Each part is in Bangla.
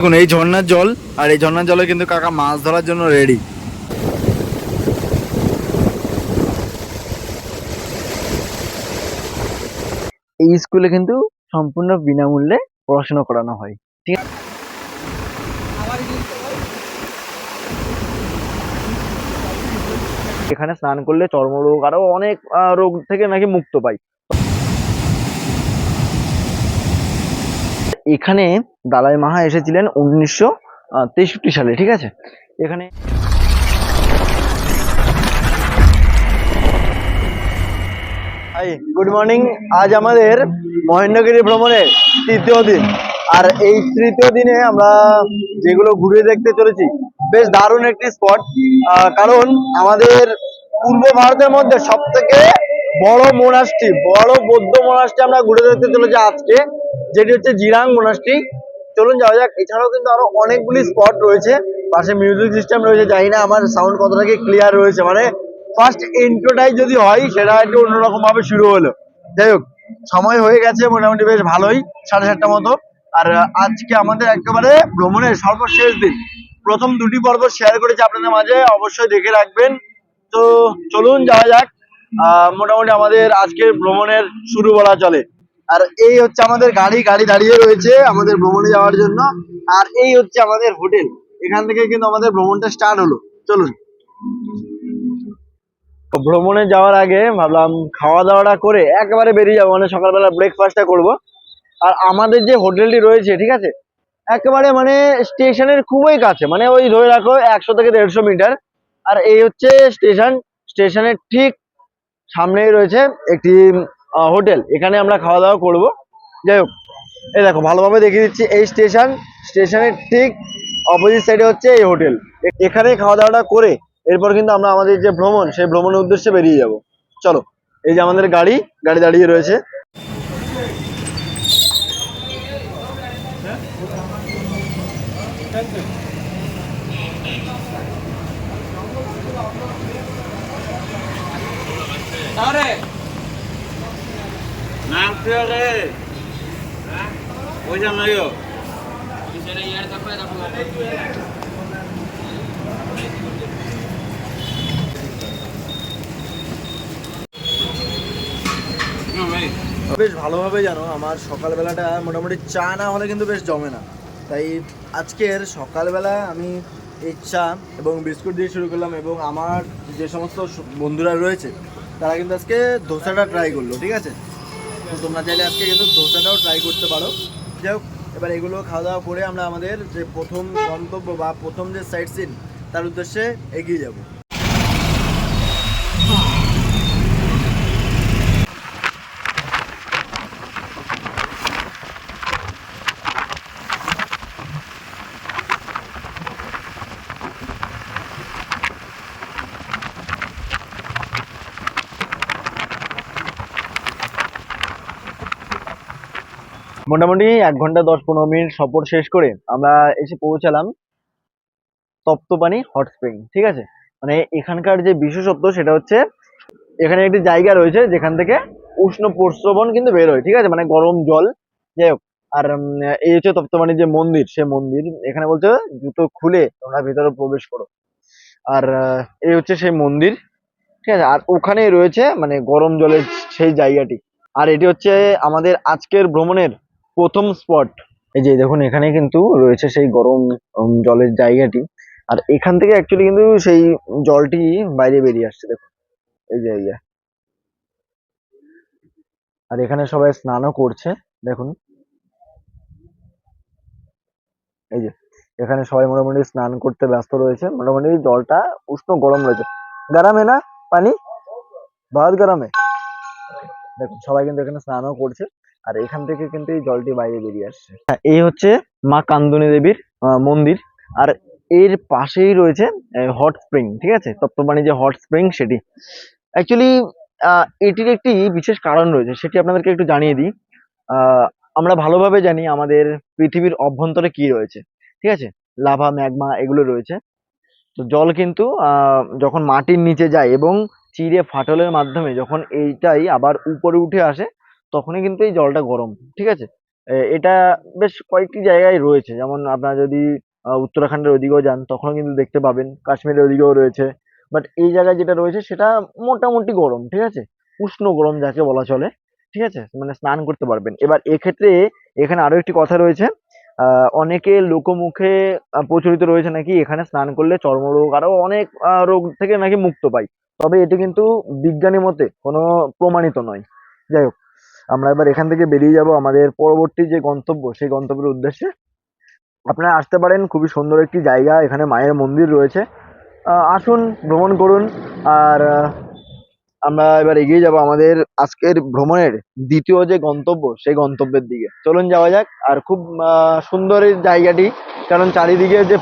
দেখুন এই ঝর্ণার জল, আর এই ঝর্ণার জলে কিন্তু কাকা মাছ ধরার জন্য রেডি। এই স্কুলে কিন্তু সম্পূর্ণ বিনামূল্যে পড়াশোনা করানো হয়, ঠিক আছে। এখানে স্নান করলে চর্মরোগ আরো অনেক রোগ থেকে নাকি মুক্ত পাই। এখানে দালাই মাহা এসেছিলেন 1963 সালে, ঠিক আছে। এখানে হাই, গুড মর্নিং। আজ আমাদের মহেন্দ্রগিরি ভ্রমণের তৃতীয় দিন। আর এই তৃতীয় দিনে আমরা যেগুলো ঘুরে দেখতে চলেছি, বেশ দারুণ একটি স্পট। কারণ আমাদের পূর্ব ভারতের মধ্যে সব থেকে বড় বৌদ্ধ মোনাস্ট্রি আমরা ঘুরে দেখতে চলেছি আজকে, যেটি হচ্ছে জিরাং মোনাস্ট্রি। চলুন যাওয়া যাক। এছাড়াও কিন্তু আরো অনেকগুলি স্পট রয়েছে, পাশে মিউজিক সিস্টেম রয়েছে। জানি না আমার সাউন্ড কতটা কি ক্লিয়ার রয়েছে, মানে ফার্স্ট ইন্ট্রোটাই যদি হয় সেটা একটু অন্যরকম ভাবে শুরু হলো। যাই হোক, সময় হয়ে গেছে মোটামুটি বেশ ভালোই, 7:30 মতো। আর আজকে আমাদের একেবারে ভ্রমণের সর্বশেষ দিন। প্রথম দুটি পর্ব শেয়ার করেছি আপনাদের মাঝে, অবশ্যই দেখে রাখবেন। তো চলুন যাওয়া যাক। মোটামুটি আমাদের আজকের ভ্রমণের শুরু বলা চলে। আর এই হচ্ছে আমাদের গাড়ি গাড়ি দাঁড়িয়ে রয়েছে আমাদের ভ্রমণে যাওয়ার জন্য। আর এই হচ্ছে আমাদের হোটেল, এখান থেকে কিন্তু আমাদের ভ্রমণটা স্টার্ট হলো। চলুন। ভ্রমণে যাওয়ার আগে ভাবলাম খাওয়া দাওয়াটা করে একেবারে বেরিয়ে যাবো, মানে সকালবেলা ব্রেকফাস্টটা করব। আর আমাদের যে হোটেলটি রয়েছে, ঠিক আছে, একেবারে মানে স্টেশনের খুবই কাছে, মানে ওই ধরে রাখো 100 থেকে 150 মিটার। আর এই হচ্ছে স্টেশন। স্টেশনের ঠিক সামনেই রয়েছে একটি হোটেল, এখানে আমরা খাওয়া দাওয়া করব। যাই হোক, এই দেখো ভালোভাবে দেখিয়ে দিচ্ছি, এই স্টেশন, স্টেশনের ঠিক অপোজিট সাইডে হচ্ছে এই হোটেল। এখানে খাওয়া দাওয়াটা করে এরপর কিন্তু আমরা আমাদের যে ভ্রমণ, সেই ভ্রমণের উদ্দেশ্যে বেরিয়ে যাব। চলো, এই যে আমাদের গাড়ি গাড়ি দাঁড়িয়ে রয়েছে। বেশ ভালোভাবে জানো, আমার সকালবেলাটা মোটামুটি চা না হলে কিন্তু বেশ জমে না। তাই আজকের সকালবেলা আমি এই চা এবং বিস্কুট দিয়ে শুরু করলাম, এবং আমার যে সমস্ত বন্ধুরা রয়েছে তারা কিন্তু আজকে ধোসাটা ট্রাই করলো, ঠিক আছে। তো তোমরা চাইলে আজকে কিন্তু ধোসাটাও ট্রাই করতে পারো। যাই হোক, এবার এগুলো খাওয়া দাওয়া করে আমরা আমাদের যে প্রথম গন্তব্য বা প্রথম যে সাইট সিন, তার উদ্দেশ্যে এগিয়ে যাব। মোটামুটি 1 ঘন্টা 10-15 মিনিট সফর শেষ করে আমরা এসে পৌঁছালাম তপ্তপানি হট স্প্রিং, ঠিক আছে। মানে এখানকার যে বিশেষত্ব সেটা হচ্ছে, এখানে একটি জায়গা রয়েছে যেখান থেকে উষ্ণ প্রস্রবণ কিন্তু বের হয়, ঠিক আছে, মানে গরম জল। যাই হোক, আর এই হচ্ছে তপ্তপানির যে মন্দির, সে মন্দির। এখানে বলছে জুতো খুলে তোমরা ভিতরে প্রবেশ করো। আর এই হচ্ছে সেই মন্দির, ঠিক আছে। আর ওখানেই রয়েছে মানে গরম জলের সেই জায়গাটি। আর এটি হচ্ছে আমাদের আজকের ভ্রমণের প্রথম স্পট। এই যে দেখুন, এখানে কিন্তু রয়েছে সেই গরম জলের জায়গাটি। আর এখান থেকে অ্যাকচুয়ালি কিন্তু সেই জলটি বাইরে বেরিয়ে আসছে, দেখুন এই জায়গা। আর এখানে সবাই স্নানও করছে, দেখুন এই যে এখানে সবাই মোটামুটি স্নান করতে ব্যস্ত রয়েছে। মোটামুটি জলটা উষ্ণ গরম রয়েছে। গরমে না পানি, বহুত গরমে। দেখুন সবাই কিন্তু এখানে স্নানও করছে। আর এখান থেকে কিন্তু এই জলটি বাইরে বেরিয়ে আসছে। এই হচ্ছে মা কান্দনী দেবীর মন্দির। আর এর পাশেই রয়েছে হট স্প্রিং, ঠিক আছে, তপ্তপানি যে হট স্প্রিং সেটি। অ্যাকচুয়ালি এটির একটি বিশেষ কারণ রয়েছে, সেটি আপনাদেরকে একটু জানিয়ে দিই। আহ আমরা ভালোভাবে জানি আমাদের পৃথিবীর অভ্যন্তরে কি রয়েছে, ঠিক আছে, লাভা, ম্যাগমা এগুলো রয়েছে। তো জল কিন্তু যখন মাটির নিচে যায় এবং চিরে ফাটলের মাধ্যমে যখন এইটাই আবার উপরে উঠে আসে, তখনই কিন্তু এই জলটা গরম, ঠিক আছে। এটা বেশ কয়েকটি জায়গায় রয়েছে, যেমন আপনারা যদি উত্তরাখণ্ডের ওদিকেও যান তখনও কিন্তু দেখতে পাবেন, কাশ্মীরের ওদিকেও রয়েছে। বাট এই জায়গায় যেটা রয়েছে সেটা মোটামুটি গরম, ঠিক আছে, উষ্ণ গরম যাকে বলা চলে, ঠিক আছে, মানে স্নান করতে পারবেন। এবার এক্ষেত্রে এখানে আরো একটি কথা রয়েছে, অনেকে লোকমুখে প্রচলিত রয়েছে নাকি এখানে স্নান করলে চর্মরোগ আরো অনেক রোগ থেকে নাকি মুক্ত পাই। তবে এটি কিন্তু বিজ্ঞানী মতে কোনো প্রমাণিত নয়। যাই হোক, আমরা এবার এখান থেকে বেরিয়ে যাব আমাদের পরবর্তী যে গন্তব্য সেই গন্তব্যের উদ্দেশ্যে। আপনারা আসতে পারেন, খুবই সুন্দর একটি জায়গা, এখানে মায়ের মন্দির রয়েছে। আসুন, ভ্রমণ করুন। আর আমরা এবার এগিয়ে যাব আমাদের আজকের ভ্রমণের দ্বিতীয় যে গন্তব্য সেই গন্তব্যের দিকে। চলুন যাওয়া যাক। আর খুব সুন্দর এই জায়গাটি, কারণ চারিদিকে যে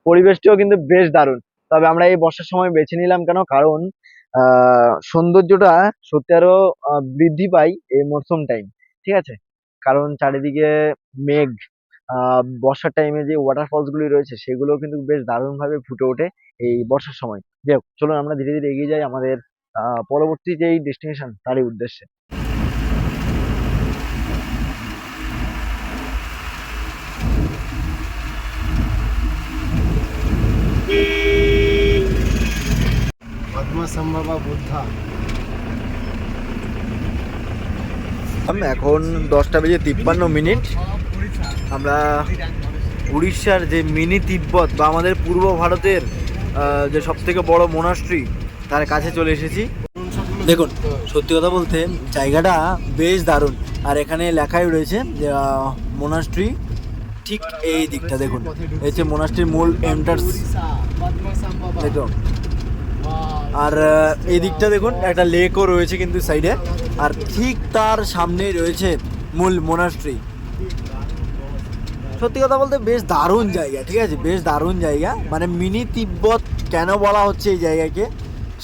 পরিবেশটিও কিন্তু বেশ দারুণ। তবে আমরা এই বর্ষার সময় বেছে নিলাম কেন, কারণ সৌন্দর্যটা সত্যি আরো বৃদ্ধি পায় এই মরশুম টাইম, ঠিক আছে। কারণ চারিদিকে মেঘ, বর্ষার টাইমে যে ওয়াটারফলস গুলি রয়েছে সেগুলো কিন্তু বেশ দারুণ ভাবে ফুটে ওঠে এই বর্ষার সময়। যাই হোক, চলুন আমরা ধীরে ধীরে এগিয়ে যাই আমাদের পরবর্তী যেই ডেস্টিনেশন তারই উদ্দেশ্যে। পদ্মসম্ভবা বুদ্ধা। এখন 10টা বেজে 53 মিনিট। আমরা উড়িষ্যার যে মিনি তিব্বত বা আমাদের পূর্ব ভারতের যে সব থেকে বড় মোনাস্ট্রি তার কাছে চলে এসেছি। দেখুন, সত্যি কথা বলতে জায়গাটা বেশ দারুণ। আর এখানে লেখাই রয়েছে যে মোনাস্ট্রি ঠিক এই দিকটা দেখুন, এই যে মোনাস্ট্রির মূল এন্টার্স দেখুন। আর এই দিকটা দেখুন, একটা লেকও রয়েছে কিন্তু সাইডে, আর ঠিক তার সামনেই রয়েছে মূল মোনাস্ট্রি। সত্যি কথা বলতে বেশ দারুণ জায়গা, ঠিক আছে, বেশ দারুণ জায়গা। মানে মিনি তিব্বত কেন বলা হচ্ছে এই জায়গাকে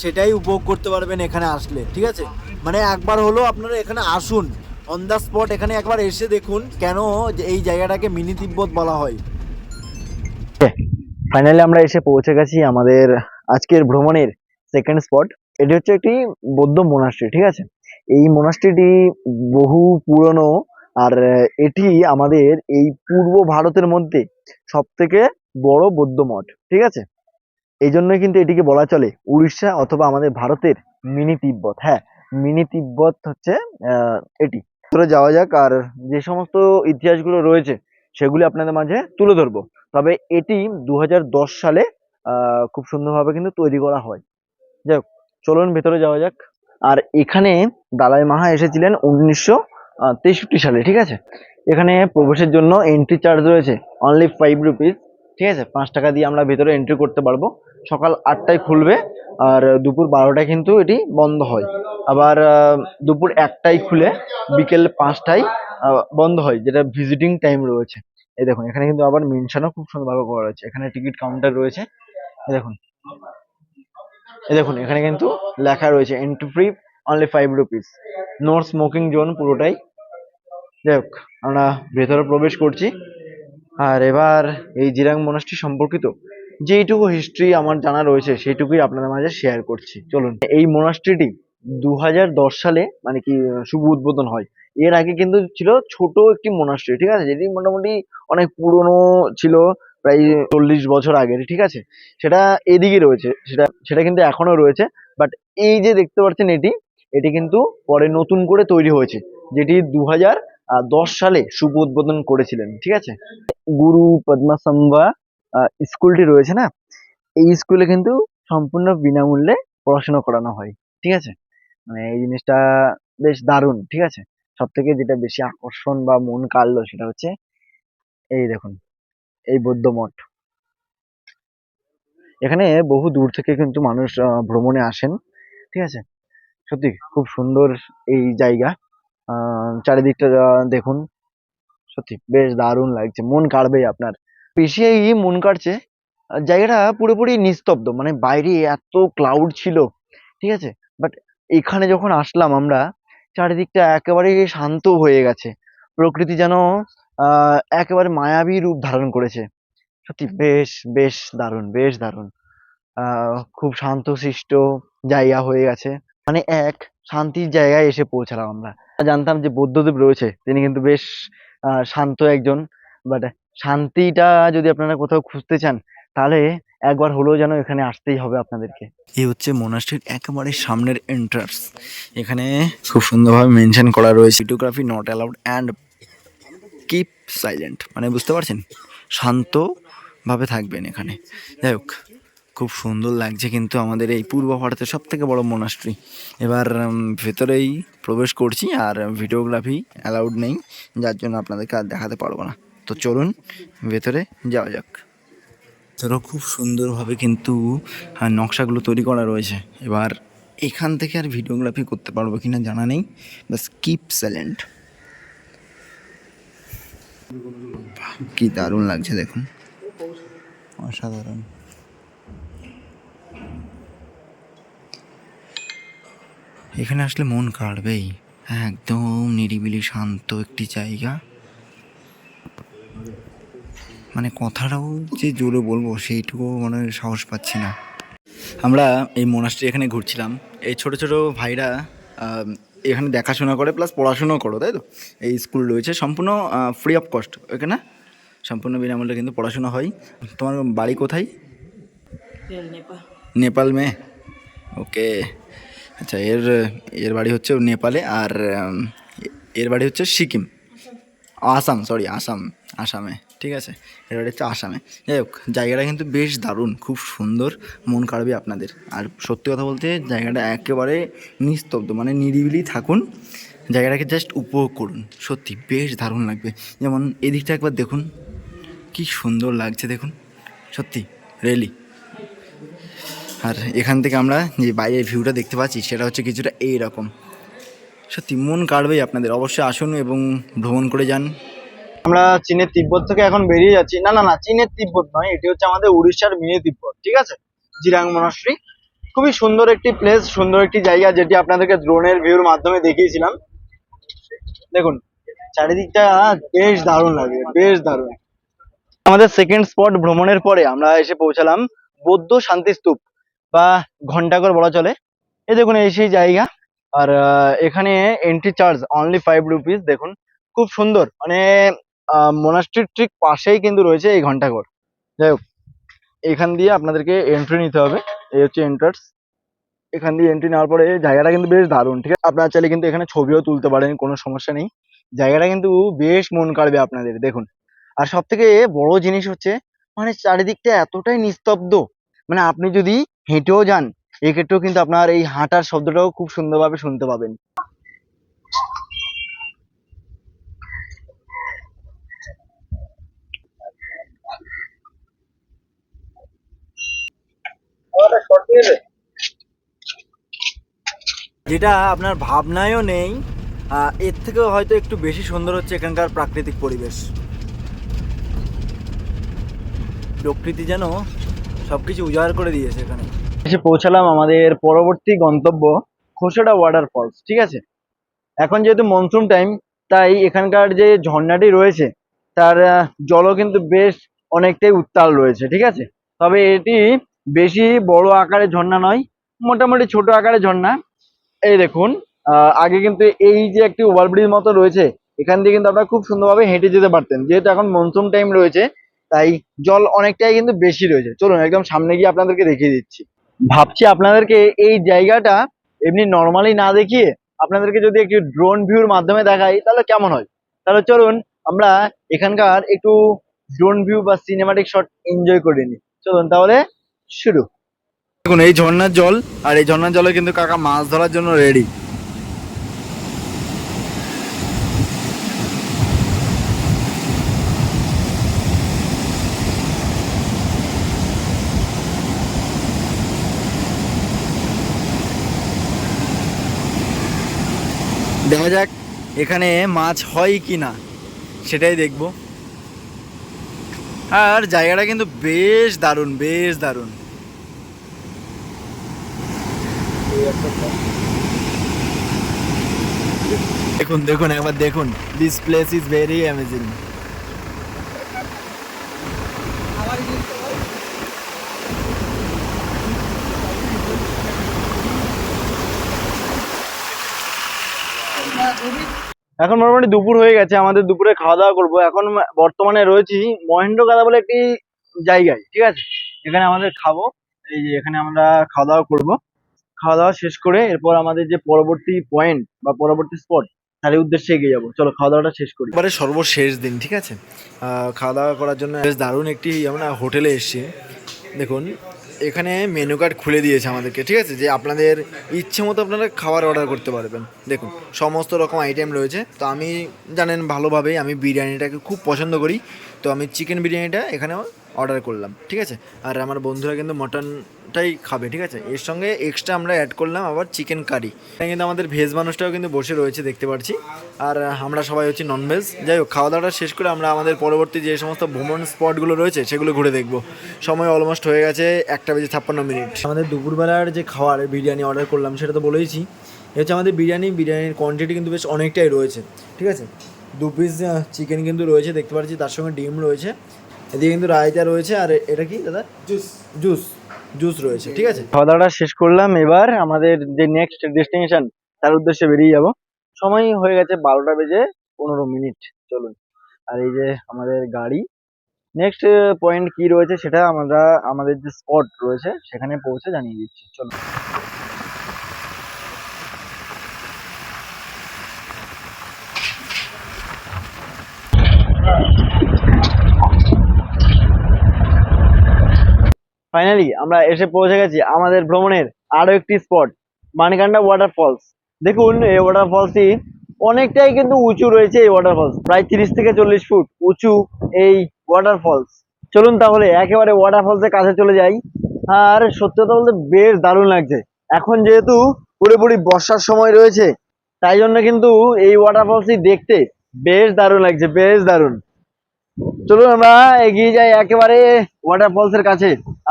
সেটাই উপভোগ করতে পারবেন এখানে আসলে, ঠিক আছে। মানে একবার হলো আপনারা এখানে আসুন, অন দ্য স্পট এখানে একবার এসে দেখুন কেন এই জায়গাটাকে মিনি তিব্বত বলা হয়। ফাইনালি আমরা এসে পৌঁছে গেছি আমাদের আজকের ভ্রমণের সেকেন্ড স্পট। এটি হচ্ছে একটি বৌদ্ধ মোনাস্ট্রি, ঠিক আছে। এই মোনাস্ট্রিটি বহু পুরনো। আর এটি আমাদের এই পূর্ব ভারতের মধ্যে সব থেকে বড় বৌদ্ধ মঠ, ঠিক আছে। এই জন্যই কিন্তু এটিকে বলা চলে উড়িষ্যা অথবা আমাদের ভারতের মিনি তিব্বত। হ্যাঁ, মিনি তিব্বত হচ্ছে এটি। ভিতরে যাওয়া যাক, আর যে সমস্ত ইতিহাসগুলো রয়েছে সেগুলি আপনাদের মাঝে তুলে ধরবো। তবে এটি 2010 সালে খুব সুন্দরভাবে কিন্তু তৈরি করা হয়। যাই হোক, চলুন ভেতরে যাওয়া যাক। আর এখানে দালাই মাহা এসেছিলেন 1963 সালে, ঠিক আছে। এখানে প্রবেশের জন্য এন্ট্রি চার্জ রয়েছে অনলি 5 রুপিস, ঠিক আছে। 5 টাকা দিয়ে আমরা ভেতরে এন্ট্রি করতে পারবো। সকাল 8টায় খুলবে, আর দুপুর 12টায় কিন্তু এটি বন্ধ হয়। আবার দুপুর 1টায় খুলে বিকেল 5টায় বন্ধ হয়, যেটা ভিজিটিং টাইম রয়েছে। এই দেখুন, এখানে কিন্তু আবার মেনশনও খুব সুন্দরভাবে করা রয়েছে। এখানে টিকিট কাউন্টার রয়েছে, এই দেখুন। এই দেখুন, এখানে কিন্তু লেখা রয়েছে entry free only 5 rupees, no smoking zone পুরোটাই। যাই হোক, আমরা ভেতরে প্রবেশ করছি। আর এবার এই জিরাং মনাস্ট্রি সম্পর্কিত যেইটুকু হিস্ট্রি আমার জানা রয়েছে সেইটুকুই আপনাদের মাঝে শেয়ার করছি। চলুন। এই মোনাস্ট্রিটি 2010 সালে মানে কি শুভ উদ্বোধন হয়। এর আগে কিন্তু ছিল ছোট একটি মোনাস্ট্রি, ঠিক আছে, যেটি মোটামুটি অনেক পুরনো ছিল, প্রায় 40 বছর আগের, ঠিক আছে। সেটা এদিকে রয়েছে, সেটা সেটা কিন্তু এখনো রয়েছে। বাট এই যে দেখতে পাচ্ছেন এটি, এটি কিন্তু পরে নতুন করে তৈরি হয়েছে, যেটি 2010 সালে শুভ উদ্বোধন করেছিলেন, ঠিক আছে। গুরু পদ্মাসম্ভা স্কুলটি রয়েছে না, এই স্কুলে কিন্তু সম্পূর্ণ বিনামূল্যে পড়াশোনা করানো হয়, ঠিক আছে। মানে এই জিনিসটা বেশ দারুণ, ঠিক আছে। সব থেকে যেটা বেশি আকর্ষণ বা মন কাড়লো সেটা হচ্ছে এই দেখুন, এই বৌদ্ধ মঠ। এখানে বহু দূর থেকে কিন্তু মানুষ ভ্রমণে আসেন, ঠিক আছে। সত্যি খুব সুন্দর এই জায়গা। চারিদিকটা দেখুন, সত্যি বেশ দারুণ লাগছে, মন কাড়বেই আপনার। বেশি মন কাড়ছে, জায়গাটা পুরোপুরি নিস্তব্ধ, মানে বাইরে এত ক্লাউড ছিল, ঠিক আছে। বাট এখানে যখন আসলাম আমরা, চারিদিকটা একেবারে শান্ত হয়ে গেছে। প্রকৃতি যেন একেবারে মায়াবী রূপ ধারণ করেছে। সত্যি বেশ বেশ দারুণ, বেশ দারুণ। খুব শান্তশিষ্ট জায়গা হয়ে গেছে। মানে এক শান্তির জায়গায় এসে পৌঁছালাম আমরা। জানতাম যে বুদ্ধদেব রয়েছে, তিনি কিন্তু বেশ শান্ত একজন, বাট শান্তিটা যদি আপনারা কোথাও খুঁজতে চান তাহলে একবার হলেও যেন এখানে আসতেই হবে আপনাদেরকে। এই হচ্ছে মোনাস্ট্রির একেবারে সামনের এন্ট্রান্স। এখানে খুব সুন্দরভাবে মেনশন করা রয়েছে videography not allowed and keep silent, মানে বুঝতে পারছেন, শান্তভাবে থাকবেন এখানে। যাই হোক, খুব সুন্দর লাগছে কিন্তু আমাদের এই পূর্ব ভারতের সব থেকে বড় মোনাস্ট্রি। এবার ভেতরেই প্রবেশ করছি, আর ভিডিওগ্রাফি অ্যালাউড নেই, যার জন্য আপনাদেরকে আর দেখাতে পারবো না। তো চলুন ভেতরে যাওয়া যাক। ধরো খুব সুন্দরভাবে কিন্তু নকশাগুলো তৈরি করা রয়েছে। এবার এখান থেকে আর ভিডিওগ্রাফি করতে পারবো কিনা জানা নেই, বাস কিপ সাইলেন্ট। কি দারুণ লাগছে দেখুন, অসাধারণ। এখানে আসলে মন কাড়বেই, একদম নিরিবিলি শান্ত একটি জায়গা, মানে কথাটাও যে জোরে বলবো সেইটুকু মানে সাহস পাচ্ছি না। আমরা এই মোনাস্ট্রি এখানে ঘুরছিলাম, এই ছোট ছোট ভাইরা এখানে দেখাশোনা করে প্লাস পড়াশুনোও করো, তাই তো? এই স্কুল রয়েছে সম্পূর্ণ ফ্রি অফ কস্ট, এখানে সম্পূর্ণ বিনামূল্যে কিন্তু পড়াশোনা হয়। তোমার বাড়ি কোথায়? নেপাল মেয়ে, ওকে। আচ্ছা, এর বাড়ি হচ্ছে নেপালে, আর এর বাড়ি হচ্ছে সিকিম, আসাম, সরি আসামে, ঠিক আছে, এর বাড়ি হচ্ছে আসামে। যাই হোক, জায়গাটা কিন্তু বেশ দারুণ, খুব সুন্দর, মন কাড়বে আপনাদের। আর সত্যি কথা বলতে জায়গাটা একেবারে নিস্তব্ধ, মানে নিরিবিলি থাকুন, জায়গাটাকে জাস্ট উপভোগ করুন, সত্যি বেশ দারুণ লাগবে। যেমন এদিকটা একবার দেখুন, কি সুন্দর লাগছে দেখুন, সত্যি রিয়েলি। আর এখান থেকে আমরা যে বাইরের ভিউটা দেখতে পাচ্ছি সেটা হচ্ছে কিছুটা এইরকম, সত্যি মন কাড়বেই আপনাদের। অবশ্যই আসুন এবং ভ্রমণ করে যান। আমরা চীনের তিব্বত থেকে এখন বেরিয়ে যাচ্ছি। না না না, চীনের তিব্বত নয়, এটি হচ্ছে আমাদের উড়িষ্যার মিনি তিব্বত, ঠিক আছে, জিরাং মনাস্ট্রি। খুবই সুন্দর একটি প্লেস, সুন্দর একটি জায়গা, যেটি আপনাদেরকে ড্রোনের ভিউর মাধ্যমে দেখিয়েছিলাম। দেখুন চারিদিকটা বেশ দারুণ লাগে, বেশ দারুণ। আমাদের সেকেন্ড স্পট ভ্রমণের পরে আমরা এসে পৌঁছালাম বৌদ্ধ শান্তি স্তূপ বা ঘন্টাঘর বলা চলে। এই দেখুন, এই সেই জায়গা। আর এখানে এন্ট্রি চার্জ অনলি 5 রুপিস। দেখুন খুব সুন্দর, মানে মোনাস্ট্রির ঠিক পাশেই কিন্তু রয়েছে এই ঘন্টাঘর। যাই হোক, এখান দিয়ে আপনাদেরকে এন্ট্রি নিতে হবে, এই হচ্ছে এন্ট্রান্স। এখান দিয়ে এন্ট্রি নেওয়ার পরে জায়গাটা কিন্তু বেশ দারুণ, ঠিক আছে। আপনারা চাইলে কিন্তু এখানে ছবিও তুলতে পারেন, কোনো সমস্যা নেই। জায়গাটা কিন্তু বেশ মন কাড়বে আপনাদের, দেখুন। আর সব থেকে বড় জিনিস হচ্ছে, মানে চারিদিকটা এতটাই নিস্তব্ধ, মানে আপনি যদি হেঁটেও যান এক্ষেত্রেও কিন্তু আপনার এই হাঁটার শব্দটাও খুব সুন্দরভাবে শুনতে পাবেন। যেটা আপনার ভাবনায়ও নেই, এর থেকেও হয়তো একটু বেশি সুন্দর হচ্ছে এখানকার প্রাকৃতিক পরিবেশ। প্রকৃতি যেন সবকিছু উজাড় করে দিয়েছে এখানে। এসে পৌঁছালাম আমাদের পরবর্তী গন্তব্য, খোসড়া ওয়াটারফলস, ঠিক আছে। এখন যেহেতু মনসুন টাইম, তাই এখানকার যে ঝর্ণাটি রয়েছে তার জলও কিন্তু বেশ অনেকটাই উত্তাল রয়েছে, ঠিক আছে। তবে এটি বেশি বড় আকারের ঝর্ণা নয়, মোটামুটি ছোট আকারের ঝর্ণা। এই দেখুন, আগে কিন্তু এই যে একটি ওভারব্রিজ মতো রয়েছে, এখান দিয়ে কিন্তু আপনারা খুব সুন্দরভাবে হেঁটে যেতে পারতেন। যেহেতু এখন মনসুন টাইম রয়েছে, তাই জল অনেকটাই কিন্তু বেশি রয়েছে। চলুন একদম সামনে গিয়ে আপনাদেরকে দেখিয়ে দিচ্ছি। ভাবছি আপনাদেরকে এই জায়গাটা এমনি নর্মালি না দেখিয়ে আপনাদেরকে যদি একটু ড্রোন ভিউর মাধ্যমে দেখাই তাহলে কেমন হয়। তাহলে চলুন আমরা এখানকার একটু ড্রোন ভিউ বা সিনেমাটিক শট এনজয় করে নিই। চলুন তাহলে শুরু। দেখুন এই ঝর্ণার জল, আর এই ঝর্ণার জলে কিন্তু কাকা মাছ ধরার জন্য রেডি। দেখা যাক এখানে মাছ হয় কি না, সেটাই দেখব। আর জায়গাটা কিন্তু বেশ দারুণ, বেশ দারুণ। দেখুন দেখুন একবার দেখুন, this place is very amazing. এখন মোটামুটি দুপুর হয়ে গেছে, আমাদের দুপুরে খাওয়া দাওয়া করবো। এখন বর্তমানে রয়েছি মহেন্দ্রকাদা বলে একটি জায়গায়, ঠিক আছে, এখানে আমাদের খাবো। এই যে এখানে আমরা খাওয়া দাওয়া করবো। খাওয়া দাওয়া শেষ করে এরপর আমাদের যে পরবর্তী পয়েন্ট বা পরবর্তী স্পট তার উদ্দেশ্যে এগিয়ে যাবো। চলো খাওয়া দাওয়াটা শেষ করি। এবারে সর্বশেষ দিন, ঠিক আছে। খাওয়া দাওয়া করার জন্য বেশ দারুণ একটি আমরা হোটেলে এসেছি। দেখুন এখানে মেনু কার্ড খুলে দিয়েছে আমাদেরকে, ঠিক আছে, যে আপনাদের ইচ্ছে মতো আপনারা খাবার অর্ডার করতে পারবেন। দেখুন সমস্ত রকম আইটেম রয়েছে। তো আমি জানেন ভালোভাবেই আমি বিরিয়ানিটাকে খুব পছন্দ করি, তো আমি চিকেন বিরিয়ানিটা এখানে অর্ডার করলাম, ঠিক আছে। আর আমার বন্ধুরা কিন্তু মটনটাই খাবে, ঠিক আছে। এর সঙ্গে এক্সট্রা আমরা অ্যাড করলাম আবার চিকেন কারি। এখানে কিন্তু আমাদের ভেজ মানুষটাও কিন্তু বসে রয়েছে দেখতে পাচ্ছি, আর আমরা সবাই হচ্ছে ননভেজ। যাই হোক, খাওয়া দাওয়াটা শেষ করে আমরা আমাদের পরবর্তী যে সমস্ত ভ্রমণ স্পটগুলো রয়েছে সেগুলো ঘুরে দেখব। সময় অলমোস্ট হয়ে গেছে 1:56। আমাদের দুপুরবেলার যে খাবার বিরিয়ানি অর্ডার করলাম সেটা তো বলেইছি। এ হচ্ছে আমাদের বিরিয়ানির কোয়ান্টিটি কিন্তু বেশ অনেকটাই রয়েছে, ঠিক আছে। 2 পিস চিকেন কিন্তু রয়েছে দেখতে পাচ্ছি, তার সঙ্গে ডিম রয়েছে, এদিকে কিন্তু রায়তা রয়েছে, আর এটা কি দাদা, জুস জুস রয়েছে, ঠিক আছে। খাওয়া দাওয়াটা শেষ করলাম, এবার আমাদের যে নেক্সট ডেস্টিনেশন তার উদ্দেশ্যে বেরিয়ে যাব। সময় হয়ে গেছে 12:15। চলুন। আর এই যে আমাদের গাড়ি, নেক্সট পয়েন্ট কি রয়েছে সেটা আমরা আমাদের যে স্পট রয়েছে সেখানে পৌঁছে জানিয়ে দিচ্ছি। চলুন। ফাইনালি আমরা এসে পৌঁছে গেছি আমাদের ভ্রমণের আরো একটি স্পট, মানিকান্ডা ওয়াটারফলস। দেখুন এই ওয়াটারফলসটি অনেকটাই কিন্তু উঁচু রয়েছে। এই ওয়াটারফলস প্রায় 30 থেকে 40 ফুট উঁচু এই ওয়াটারফলস। চলুন তাহলে একেবারে ওয়াটারফলস এর কাছে চলে যাই। আর সত্যি কথা বলতে বেশ দারুণ লাগছে। এখন যেহেতু পুরোপুরি বর্ষার সময় রয়েছে, তাই জন্য কিন্তু এই ওয়াটারফলসটি দেখতে বেশ দারুণ লাগছে, বেশ দারুণ। চলুন আমরা এগিয়ে যাই একেবারে ওয়াটারফলস এর কাছে,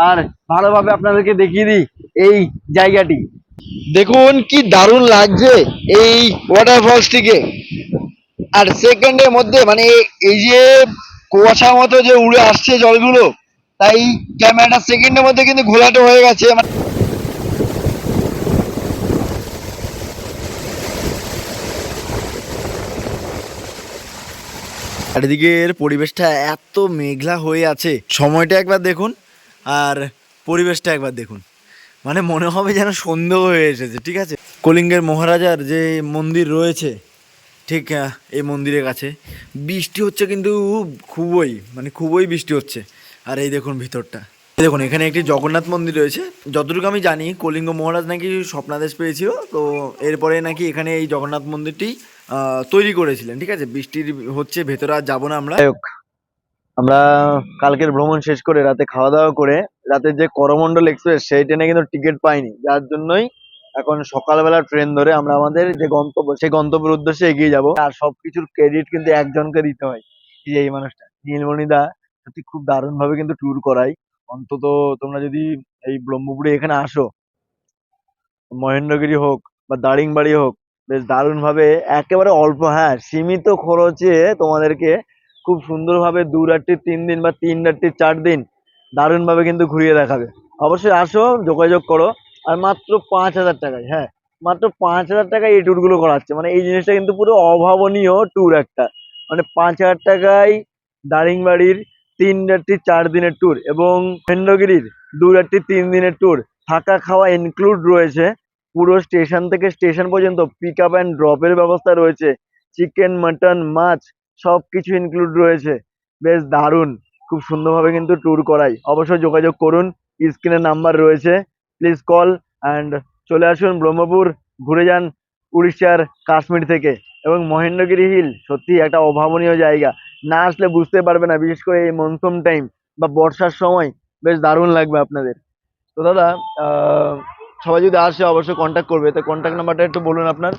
আর ভালোভাবে আপনাদেরকে দেখিয়ে দিই এই জায়গাটি। দেখুন কি দারুণ লাগছে এই ওয়াটারফলসটিকে। আর সেকেন্ডের মধ্যে মানে এই যে কুয়াশার মতো যে উড়ে আসছে জলগুলো, তাই ক্যামেরাটা সেকেন্ডের মধ্যে কিন্তু ঘোলাটে হয়ে গেছে। চারিদিকের পরিবেশটা এত মেঘলা হয়ে আছে, সময়টা একবার দেখুন আর পরিবেশটা একবার দেখুন, মানে মনে হবে যেন সন্ধ্যা হয়ে এসেছে, ঠিক আছে। কলিঙ্গের মহারাজার যে মন্দির রয়েছে ঠিক এই মন্দিরের কাছে বৃষ্টি হচ্ছে, কিন্তু খুবই বৃষ্টি হচ্ছে। আর এই দেখুন ভিতরটা, দেখুন এখানে একটি জগন্নাথ মন্দির রয়েছে। যতটুকু আমি জানি কলিঙ্গ মহারাজ নাকি স্বপ্নাদেশ পেয়েছিল, তো এরপরে নাকি এখানে এই জগন্নাথ মন্দিরটি তৈরি করেছিলেন, ঠিক আছে। বৃষ্টির হচ্ছে, ভেতরে আর যাবো না আমরা। আমরা কালকের ভ্রমণ শেষ করে রাতে খাওয়া দাওয়া করে রাতের যে করমণ্ডল এক্সপ্রেস সেই ট্রেনে কিন্তু টিকিট পাইনি, যার জন্যই এখন সকালবেলা ট্রেন ধরে আমরা আমাদের যে গন্তব্য সেই গন্তব্যের উদ্দেশ্যে এগিয়ে যাব। আর সবকিছুর ক্রেডিট কিন্তু একজনকে দিতে হয়, এই মানুষটা নীলমণি দা। সত্যি খুব দারুণ ভাবে কিন্তু ট্যুর করাই। অন্তত তোমরা যদি এই ব্রহ্মপুরে এখানে আসো, মহেন্দ্রগিরি হোক বা দারিংবাড়ি হোক, বেশ দারুণ ভাবে একেবারে অল্প, হ্যাঁ সীমিত খরচে তোমাদেরকে খুব সুন্দরভাবে 2 রাত্রি 3 দিন বা 3 রাত্রি 4 দিন দারুণ ভাবে কিন্তু ঘুরিয়ে দেখাবে। অবশ্যই আসো, যোগাযোগ করো। আর মাত্র 5,000 টাকায়, হ্যাঁ মাত্র 5,000 টাকায় এই ট্যুর গুলো করাচ্ছে। মানে এই জিনিসটা কিন্তু পুরো অভাবনীয় ট্যুর একটা। মানে 5,000 টাকায় দারিংবাড়ির 3 রাত্রি 4 দিনের ট্যুর এবং মহেন্দ্রগিরির 2 রাত্রি 3 দিনের ট্যুর, থাকা খাওয়া ইনক্লুড রয়েছে। পুরো স্টেশন থেকে স্টেশন পর্যন্ত পিক আপ অ্যান্ড ড্রপের ব্যবস্থা রয়েছে। চিকেন, মাটন, মাছ সবকিছু ইনক্লুড রয়েছে। বেশ দারুণ, খুব সুন্দরভাবে কিন্তু ট্যুর করাই। অবশ্যই যোগাযোগ করুন, স্ক্রিনে নাম্বার রয়েছে, প্লিজ কল অ্যান্ড চলে আসুন ব্রহ্মপুর, ঘুরে যান উড়িষ্যার কাশ্মীর থেকে। এবং মহেন্দ্রগিরি হিল সত্যি একটা অভাবনীয় জায়গা, না আসলে বুঝতে পারবে না, বিশেষ করে এই মনসুন টাইম বা বর্ষার সময় বেশ দারুণ লাগবে আপনাদের। তো দাদা, সবাই যদি আসে অবশ্যই কন্ট্যাক্ট করবে, তো কন্ট্যাক্ট নাম্বারটা একটু বলুন আপনার।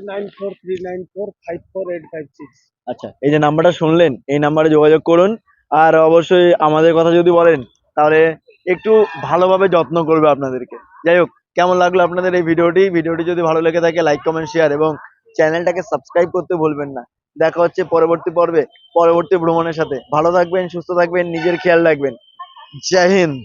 9439454856। আচ্ছা, এই যে নাম্বারটা শুনলেন এই নাম্বারে যোগাযোগ করুন। আর অবশ্যই আমাদের কথা যদি বলেন তাহলে একটু ভালোভাবে যত্ন করবে আপনাদেরকে। যাই হোক, কেমন লাগলো আপনাদের এই ভিডিওটি যদি ভালো লেগে থাকে লাইক কমেন্ট শেয়ার এবং চ্যানেলটাকে সাবস্ক্রাইব করতে ভুলবেন না। দেখা হচ্ছে পরবর্তী পর্বে পরবর্তী ভ্রমণের সাথে। ভালো থাকবেন, সুস্থ থাকবেন, নিজের খেয়াল রাখবেন। জয় হিন্দ।